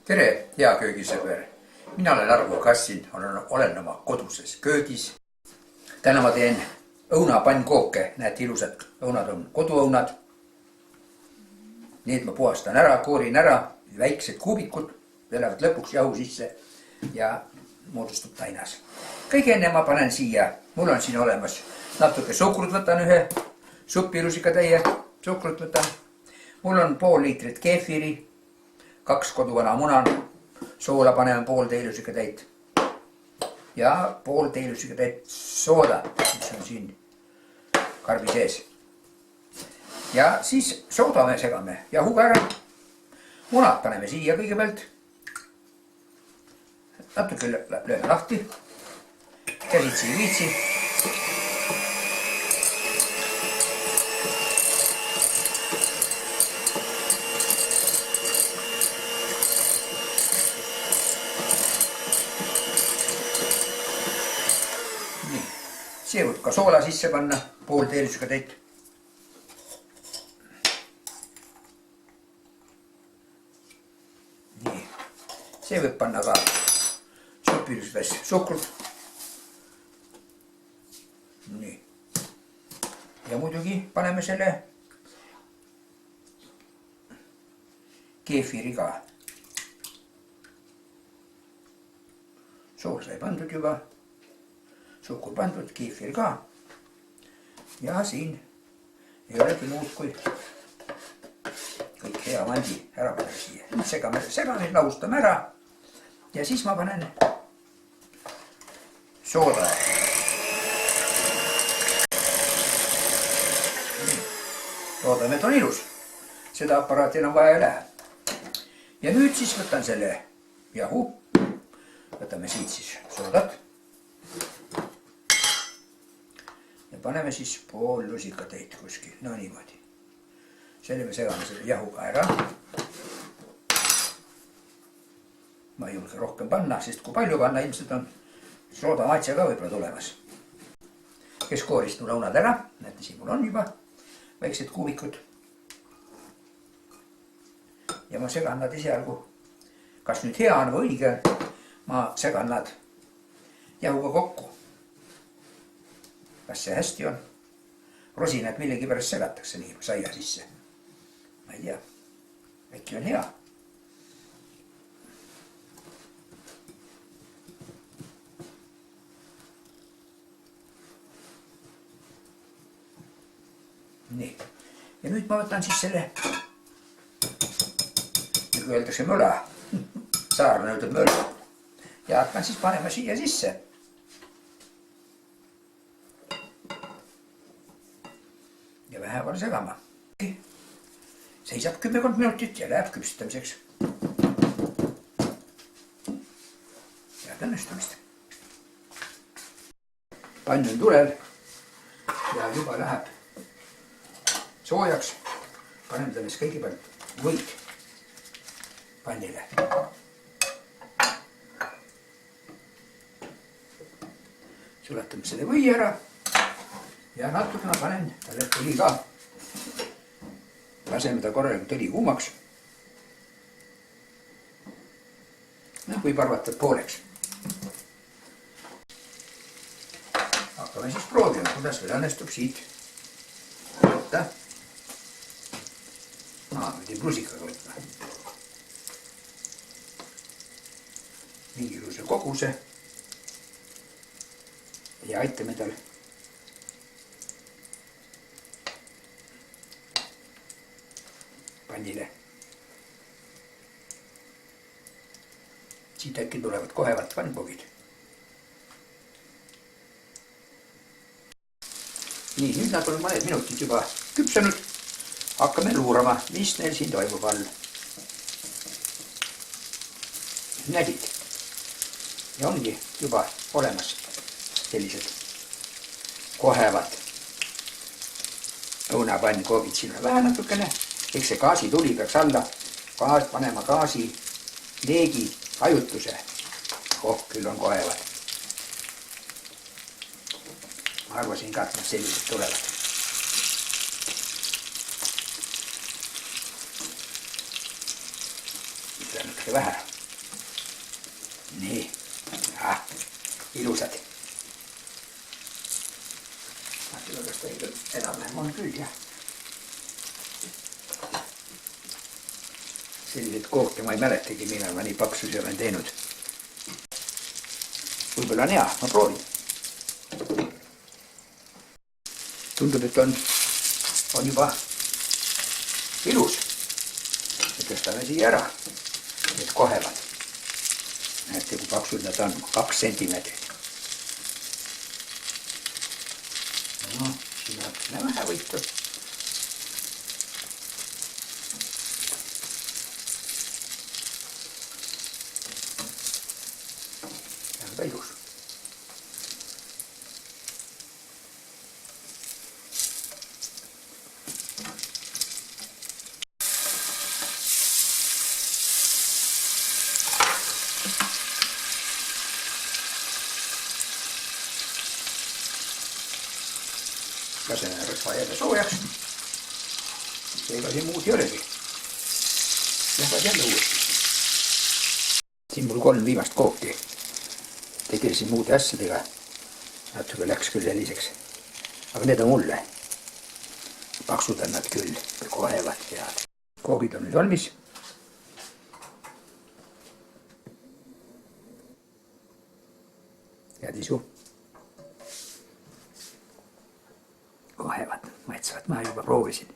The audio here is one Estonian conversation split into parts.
Tere, hea köögisõber. Mina olen Arvo Kassin, olen oma koduses köögis. Täna ma teen õunapannkooke. Näete, ilusad õunad on koduõunad. Need ma puhastan ära, koorin ära, väiksed kuubikud, lähevad lõpuks jahu sisse ja moodustub tainas. Kõige enne ma panen siia, mul on siin olemas natuke suhkrut, võtan ühe suppilusikatäie suhkrut võtan. Mul on pool liitrit keefiri, 2 koduvana muna, soola paneme pool teelusikatäit ja pool teelusikatäit sooda, mis on siin karbi sees. Ja siis sooda me segame jahuga ära. Munad paneme siia kõigepealt. Natuke lööme lahti. Käsitsi ei viitsi. See võib ka soola sisse panna, pool teelusikatäit. Nii. See võib panna ka supilusves suhkrut. Nii. Ja muidugi paneme selle keefiri ka. Sool sai pandud juba. Suhkur pandud, keefir ka. Ja siin ei olegi muud kui kõik hea mandi ära paneme siia. Nüüd segame, lahustame ära. Ja siis ma panen sooda. Loodame, et on ilus. Seda aparaati enam vaja ei lähe. Ja nüüd siis võtan selle jahu. Võtame siit siis soodat. Ja paneme siis pool lusikatäit kuskil. No niimoodi. Selle me segame selle jahuga ära. Ma ei julge rohkem panna, sest kui palju panna, ilmselt on sooda maitse ka võib-olla tulemas. Kes kooris mul õunad ära, näete, siin mul on juba väiksed kuubikud. Ja ma segan nad esialgu, kas nüüd hea on või õige, ma segan nad jahuga kokku. Kas see hästi on? Rosinad millegi pärast segatakse nii saia sisse. Ma ei tea. Äkki on hea. Nii. Ja nüüd ma võtan siis selle, nagu öeldakse, möla. Saarlane ütleb möla. Ja hakkan siis panema siia sisse. Ja vähemalt segama. Seisab 10 minutit ja läheb küpsitamiseks. Head õnnestumist. Pann on tulel ja juba läheb soojaks. Paneme talle kõigepealt võid pannile. Sulatame selle või ära. Ja natuke ma panen talle õli ka. Laseme ta korralikult õli kuumaks. Võib arvata pooleks. Hakkame siis proovima, kuidas veel õnnestub siit võtta. Pidi plusikaga võtma. Mingi ilusa koguse. Ja aitame tal pannile. Siit äkki tulevad kohevad pannkoogid. Nii, nüüd nad on mõned minutid juba küpsenud. Hakkame luurama, mis neil siin toimub all. Nägid. Ja ongi juba olemas sellised kohevad õunapannkoogid. Siin on vähe natukene. Eks see gaasituli peaks alla panema gaasi leegi hajutuse. Küll on kohevad. Ma arvasin ka, et nad sellised tulevad. Natuke vähe. nii, ilusad. Kas ta enam-vähem on küll, jah. Selliseid kooke ma ei mäletagi, millal ma nii paksusi olen teinud. Võib-olla on hea, ma proovin. Tundub, et on juba ilus. Ja tõstame siia ära. Need kohevad. Näete, kui paksud nad on. 2 sentimeetrit. No, siin on vähe võitu. Väga ilus. Laseme rasva jälle soojaks. Ega siin muud ei olegi. Lähevad jälle uuesti. Siin mul 3 viimast kooki. Tegelesin muude asjadega. Natuke läks küll selliseks. Aga need on mulle. Paksud on nad küll. Kohevad head. Koogid on nüüd valmis. Head isu. Kohevad, maitsevad, ma juba proovisin.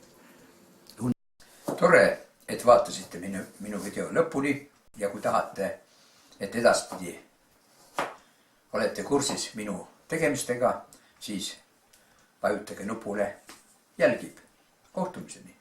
Tore, et vaatasite minu video lõpuni ja kui tahate, et edaspidi olete kursis minu tegemistega, siis vajutage nupule jälgib. Kohtumiseni!